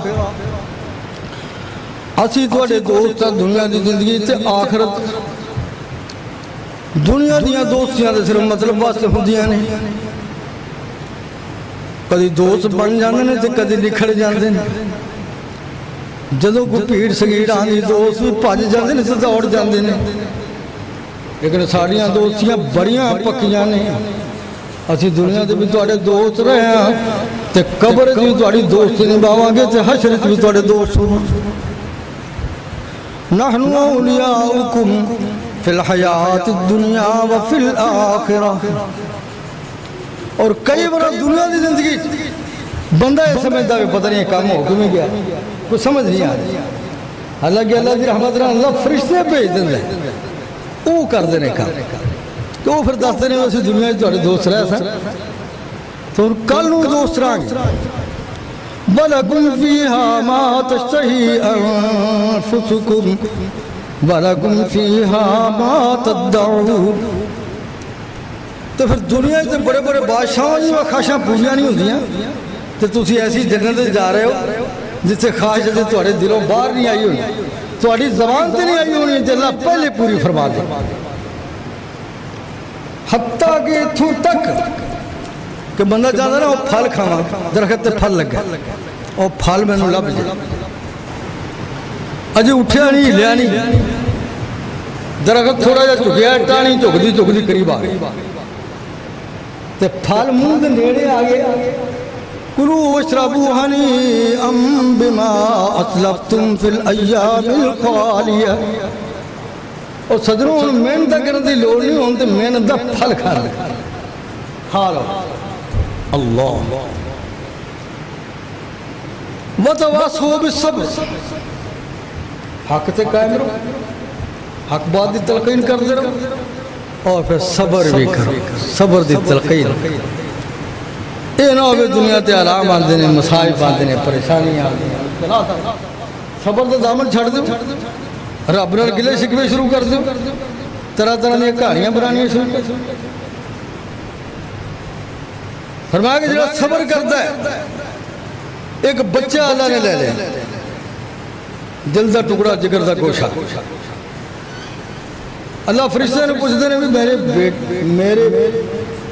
اسی توڑے دوست دنیا دی زندگی تے آخرت دنیا دیاں دوستیاں دے صرف مطلب واسطے ہوندیاں نے کدی دوست بن جاندے نے تے کدی نکھڑ جاندے نے جدوں کو بھیڑ سگیڑ آندی دوست بھی بھج جاندے نے تے دوڑ جاندے نے لیکن ساڈیاں دوستیاں بڑیاں پکیاں نے اسی دنیا دے بھی تواڈے دوست رہے ہیں تے قبر وچ بھی تواڈی دوستی نبھاواں گے تے حشر وچ بھی تواڈے دوست ہوں نحن اولیاؤکم فی الحیات الدنیا وفی الآخرہ اور کئی بار دنیا دی زندگی بندہ یہ سمجھتا ہے پتہ نہیں کام ہو کیوں گیا کچھ سمجھ نہیں آ رہی حالانکہ اللہ دی رحمت رہا اللہ فرشتے بھیج دیں وہ کر دینے کا تو وہ پھر دستے ہیں ویسے دنیا تھوڑے دوست رہے سن تو کل نو دوست رہا گے وَلَكُمْ فِيهَا مَا تَشْتَهِي أَنفُسُكُمْ وَلَكُمْ فِيهَا مَا تَدَّعُونَ تو پھر دنیا سے بڑے بڑے بادشاہوں جی وہ خواہشاں پوریاں نہیں ہوندیاں تو تسی ایسی جنت جا رہے ہو جس سے خواہش ہے تھوڑے دلوں باہر نہیں آئی ہونی تھوڑی زبان سے نہیں آئی ہونی ہے اللہ پہلے پوری فرما دے حتیٰ کہ اتھوں تک کہ بندہ چاہتا نا وہ پھل کھانا درخت تے پھل لگا اور پھل میں لب جائے اجے اٹھیا نہیں ہلیا نہیں درخت تھوڑا جا چکیا ٹانی چک دی قریب آ گئی تے پھل منہ دے نیڑے آ گئے کلوا واشربوا ہنیئا بما اسلفتم فی الایام الخالیہ اور صدروں محنت کرنے دی لوڑ نہیں ہوں تے محنت دا پھل کھا لو اللہ وتواصوا بالصبر حق تے قائم رہو حق بات دی تلقین کرتے رہو اور پھر صبر بھی کرو صبر دی تلقین یہ نہ ہوئے دنیا تے آرام آندے نے مصائب آندے نے پریشانی آندے نے صبر دا دامن چھڑ دو رب نال گلے شکوے شروع کر دو طرح طرح نے کہانیاں بنانیاں شروع کر دو فرمایا کہ جڑا صبر کرتا ہے ایک بچہ اللہ نے لے لے دل دا ٹکڑا جگر دا گوشہ اللہ فرشتے نے پوچھتے ہیں بھی میرے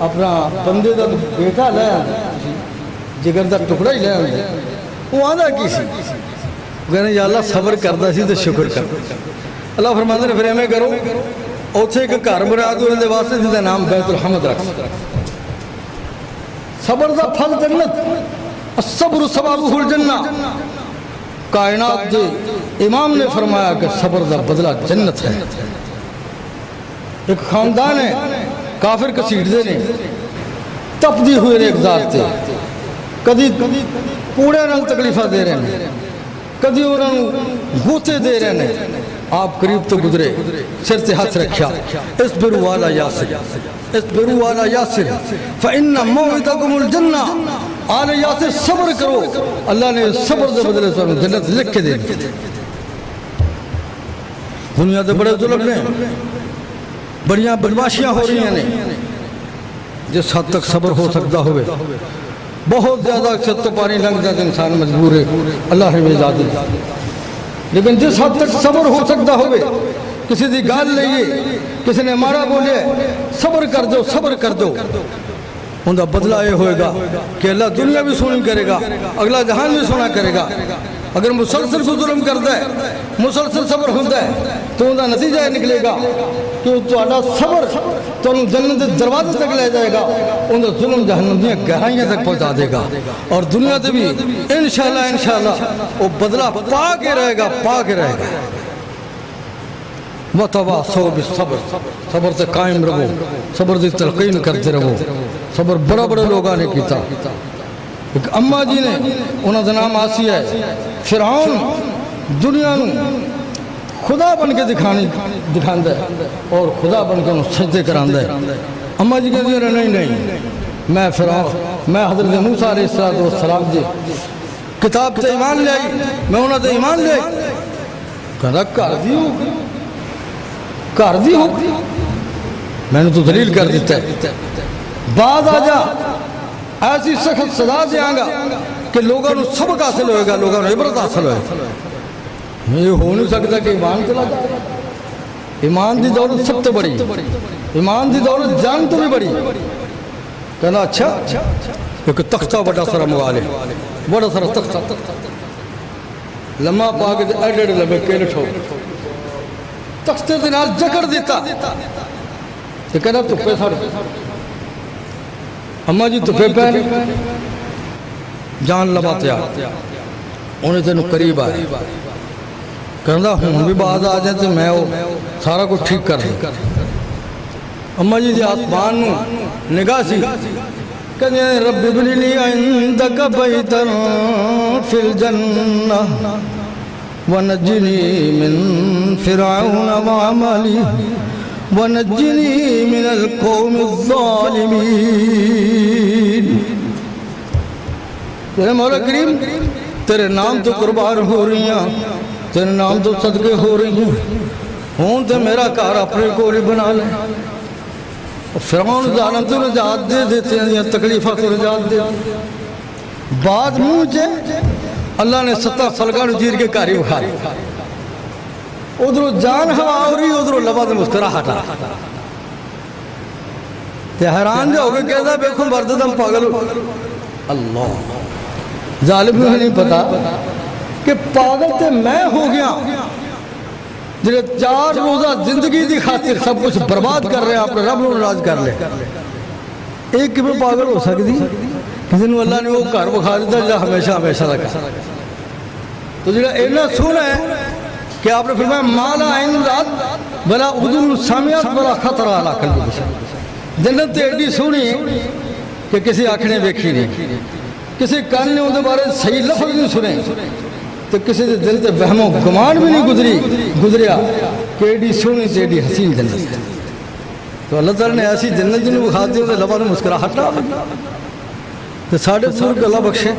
اپنا بندے دا بیٹا لے جگر دا ٹکڑا ہی لے آئے وہ آدھا کی سی کہنے یا اللہ صبر کرتا سی تو شکر کر اللہ فرماتے نے پھر ہمیں کرو اوتھے ایک گھر بنا دو انہوں نے واسطے جس کا نام بیت الحمد رکھ صبر دا پھل جنت الصبر ثوابہ الجنہ کائنات دے امام نے فرمایا کہ صبر دا بدلہ جنت ہے ایک خاندان ہے کافر کسیٹ دے نے تپ دی ہوئے ایک ذات تے کدی کوڑے نال تکلیفہ دے رہے ہیں کدی انہوں گوتے دے رہے ہیں آپ قریب تو گزرے سر سے ہاتھ رکھیا اصبروا والا یاسر اصبروا والا یاسر فإن موعدکم الجنہ آل یاسر صبر کرو، اللہ نے صبر دے بدلے تو جنت لکھ کے دے دی۔ دنیا دے بڑے ظلم نے، بڑیاں بدماشیاں ہو رہی ہیں، جس حد تک صبر ہو سکتا ہوئے بہت زیادہ اکثر تو پانی لنگ جاتا انسان مجبور ہے، اللہ نے اجازت دی، لیکن جس حد تک صبر ہو سکتا ہوئے کسی دی گال لئیے، کسی نے مارا بولے صبر کر دو، صبر کر دو، اندھا بدلہ یہ ہوئے گا کہ اللہ دنیا بھی سونی کرے گا، اگلا جہان بھی سونا کرے گا۔ اگر مسلسل کو ظلم کرتا ہے، مسلسل صبر ہوتا ہے تو اندھا نتیجہ یہ نکلے گا کہ تو اڈا صبر تو انہوں جنت دروازے تک لے جائے گا، اندھا ظلم جہنم دیا گہرائیاں تک پہنچا دے گا، اور دنیا تے بھی انشاءاللہ وہ بدلہ پا کے رہے گا، پا کے رہے گا۔ وَتَوَاصَوْا بِالصَّبْرِ، صبر سے قائم رہو، صبر سے تلقین کرتے رہو۔ صبر بڑا بڑا لوگاں نے کیتا۔ ایک اماں جی نے، انہوں کا نام آسیہ ہے، فرعون دنیا نو خدا بن کے دکھاندہ ہے اور خدا بن کے انہوں سجدے کراندہ ہے۔ اماں جی کہتے ہیں نہیں، میں فرعون، میں حضرت موسیٰ علیہ السلام جی کتاب تے ایمان لے آئی، میں انہوں تے ایمان لے آئی، کہتا کر دی ہو، میں نے تو دلیل کر دیتا ہے، بعد آ جا ایسی سخت سزا دیا گا کہ لوگوں نے سبق حاصل ہوئے گا، لوگوں نے عبرت حاصل ہوئے گا۔ یہ ہو نہیں سکتا کہ ایمان چلا جائے گا۔ ایمان دی دولت سب تو بڑی، ایمان دی دولت جان تو بھی بڑی۔ کہنا اچھا ایک تختہ بڑا سارا مغالے، بڑا سارا تختہ لمحہ پا کے ایڈ ایڈ لبے کیلٹ ہو، تختے دنال جکڑ دیتا، تو کہنا تو پیسہ اماں جی تو پہن جان لباتے آ، انہیں تینوں قریب آئے، کہنا ہوں بھی بعد آ جائیں تو میں سارا کچھ ٹھیک کر دوں۔ اماں جی آسمان نو نگاہ سی، کہنے رب ابن لی عندک بیتا فی الجنہ ونجنی من فرعون وعملی ونجنی من القوم الظالمین۔ تیرے مولا کریم تیرے نام تو قربان ہو رہی ہیں، تیرے نام تو صدقے ہو رہی ہیں، ہوں تے میرا کار اپنے کو ہی بنا لے۔ فرعون ظالم تو نجات دے دیتے ہیں، تکلیفہ تو نجات دے، بعد مجھے اللہ نے 7 سلگان جیر کے کاری بکھاری، ادھروں جان ہوا ہو رہی، ادھروں لبا دے مسکراہٹ آ، تے حیران جو ہوگے کہتا بے خون برددم پاگل ہو۔ اللہ ظالم نے نہیں پتا کہ پاگل تے میں ہو گیا جنہیں 4 روزہ زندگی دی خاطر سب کچھ برباد کر رہے ہیں، اپنے رب نو ناراض کر لے۔ ایک کی میں پاگل ہو سکتی کسی نے اللہ نے وہ گھر بکھا دیتا جہاں ہمیشہ ہمیشہ لگا، تو جنہیں اینا سونا ہے کہ آپ نے فرمایا مالا عین رات بلا اذن سامیات بلا خطر علی قلب بشر، جنت تے ایڈی سونی کہ کسی آنکھنے دیکھی نہیں، کسی کان نے اندھے بارے صحیح لفظ نہیں سنے، تو کسی دے دل تے وہم و گمان بھی نہیں گزریا کہ ایڈی سونی تے ایڈی حسین جنت۔ تو اللہ تعالیٰ نے ایسی جنت جنہوں بخاتے ہوتے لبا نے مسکراہٹ آ، تو ساڑھے بزرگ اللہ بخشے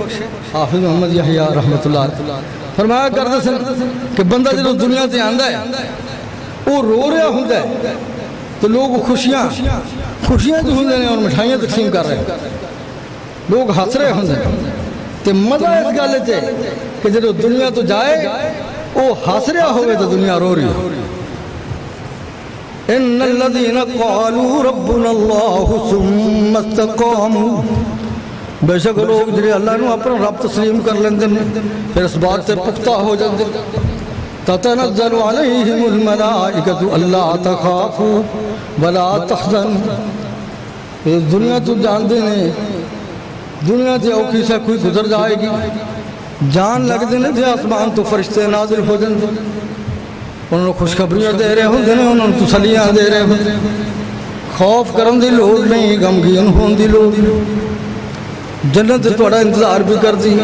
حافظ محمد یحییٰ رحمت اللہ علیہ فرمایا کرتے سن کہ بندہ جب دنیا سے آندہ ہے وہ رو رہا ہوتا ہے تو لوگ خوشیاں جو ہوتے ہیں اور مٹھائیاں تقسیم کر رہے ہیں، لوگ ہنس رہے ہوتے ہیں، تو مزہ اس گالے تھے کہ جب دنیا تو جائے وہ ہنس رہا ہوئے تو دنیا رو رہی ہو۔ ان الذین قالوا ربنا اللہ ثم استقاموا، بے شک لوگ جنہیں اللہ نے اپنا رب تسلیم کر لیندے پھر اس بات سے پختہ ہو جاندے، تتنزل علیہم الملائکۃ الا تخافوا ولا تحزنوا۔ اس دنیا تو جاندے نے دنیا سے اوکھی سے کوئی گزر جائے گی، جان لگ دینے تھے آسمان تو فرشتے نازل ہو جاندے، انہوں نے خوشخبریاں دے رہے ہوں دینے، انہوں نے تسلیاں دے رہے ہوں، خوف کرن دی لوڑ نہیں، غمگین ہون دی لوڑ نہیں، جنت توڑا انتظار بھی کر دی،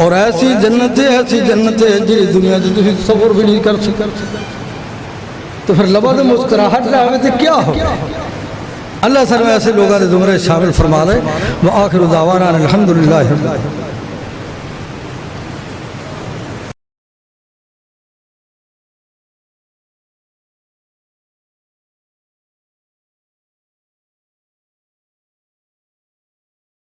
اور ایسی جنت ہے جی دنیا سے تسی تصور بھی نہیں کر سکتے۔ تو پھر لبا دے مسکراہٹ رہے تو کیا ہو؟ اللہ سر میں ایسے لوگوں نے زمرے شامل فرما لے وآخر دعوانا الحمدللہ